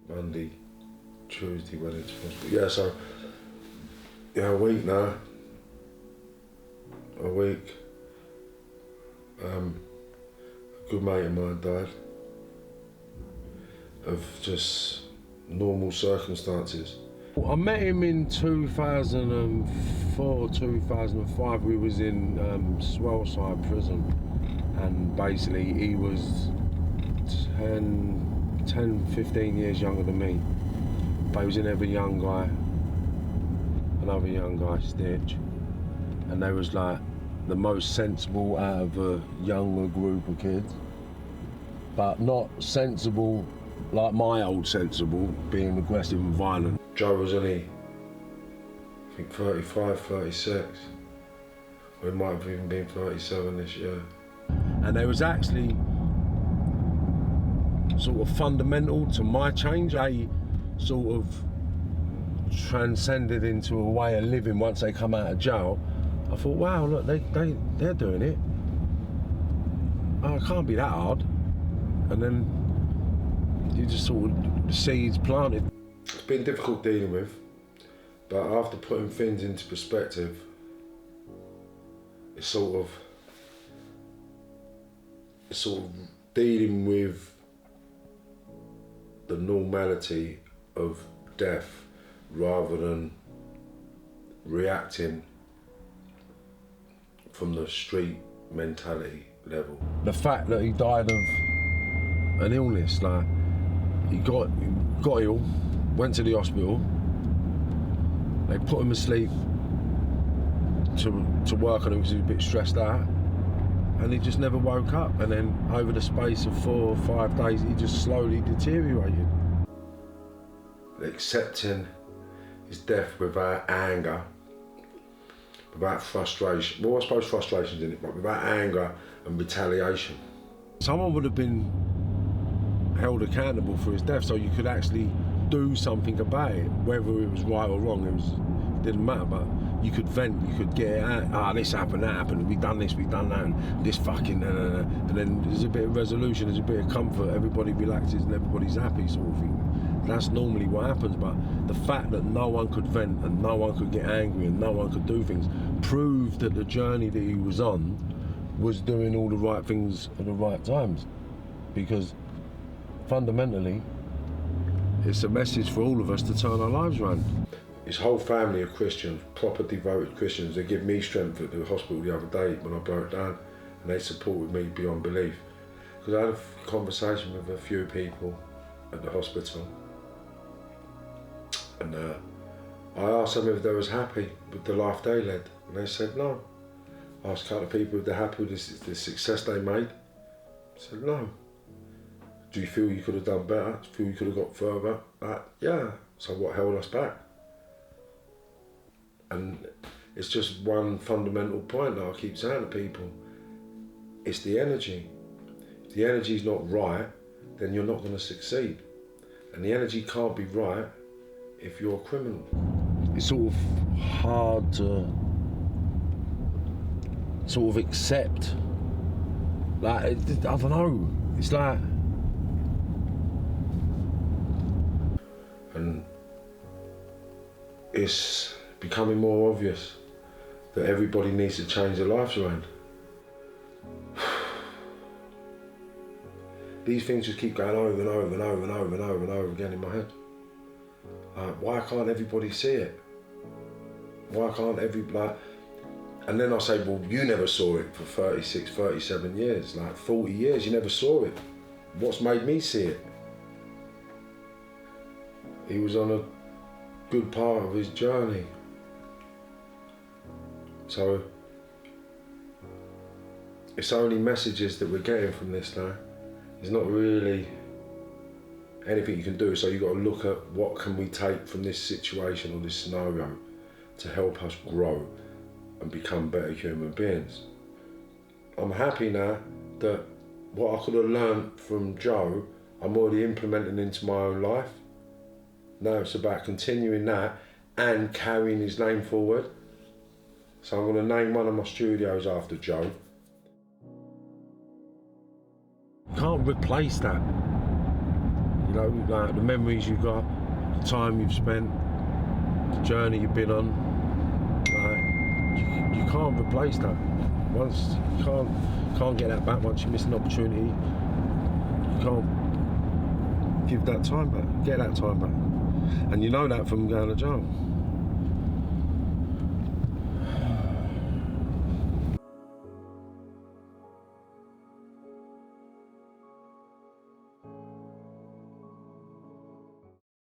Monday, Tuesday, went into hospital. Yeah, so, yeah, a week now. A week. A good mate of mine died of just normal circumstances. I met him in 2004, 2005. We was in Swaleside Prison, and basically he was 10, 15 years younger than me. But he was in every young guy, another young guy stitch, and they was like the most sensible out of a younger group of kids, but not sensible like my old sensible, being aggressive and violent. Joe was only, I think, 35, 36. Or he might have even been 37 this year. And they was actually sort of fundamental to my change. I sort of transcended into a way of living once they come out of jail. I thought, wow, look, they're doing it. Oh, it can't be that hard. And then you just sort of, the seeds planted. It's been difficult dealing with, but after putting things into perspective, it's sort of dealing with the normality of death rather than reacting from the street mentality level. The fact that he died of an illness, like he got ill, went to the hospital, they put him asleep to work on him because he was a bit stressed out, and he just never woke up, and then over the space of 4 or 5 days he just slowly deteriorated. Accepting his death without anger, without frustration, well I suppose frustration's in it, but without anger and retaliation. Someone would have been held accountable for his death, so you could actually do something about it, whether it was right or wrong, it didn't matter, but you could vent, you could get it out, this happened, that happened, we've done this, we've done that, and this fucking, and then there's a bit of resolution, there's a bit of comfort, everybody relaxes and everybody's happy sort of thing. That's normally what happens, but the fact that no one could vent and no one could get angry and no one could do things proved that the journey that he was on was doing all the right things at the right times, because fundamentally it's a message for all of us to turn our lives around. His whole family are Christians, proper devoted Christians. They give me strength at the hospital the other day when I broke down, and they supported me beyond belief. Because I had a conversation with a few people at the hospital, and I asked them if they was happy with the life they led, and they said no. I asked a couple of people if they're happy with the success they made. I said no. Do you feel you could have done better? Do you feel you could have got further? Yeah. So what held us back? And it's just one fundamental point that I keep saying to people. It's the energy. If the energy's not right, then you're not going to succeed. And the energy can't be right if you're a criminal. It's sort of hard to sort of accept. Like, I don't know. It's like, and it's becoming more obvious that everybody needs to change their lives around. These things just keep going over and over and over and over and over and over again in my head. Why can't everybody see it? Why can't and then I say, well, you never saw it for 36, 37 years, like 40 years, you never saw it. What's made me see it? He was on a good part of his journey. So it's only messages that we're getting from this now. There's not really anything you can do, so you've got to look at what can we take from this situation or this scenario to help us grow and become better human beings. I'm happy now that what I could have learned from Joe, I'm already implementing into my own life. Now it's about continuing that and carrying his name forward. So I'm going to name one of my studios after Joe. Can't replace that. know, like the memories you got, the time you've spent, the journey you've been on. Like, you can't replace that. Once you can't get that back. Once you miss an opportunity, you can't give that time back. Get that time back, and you know that from going to jail.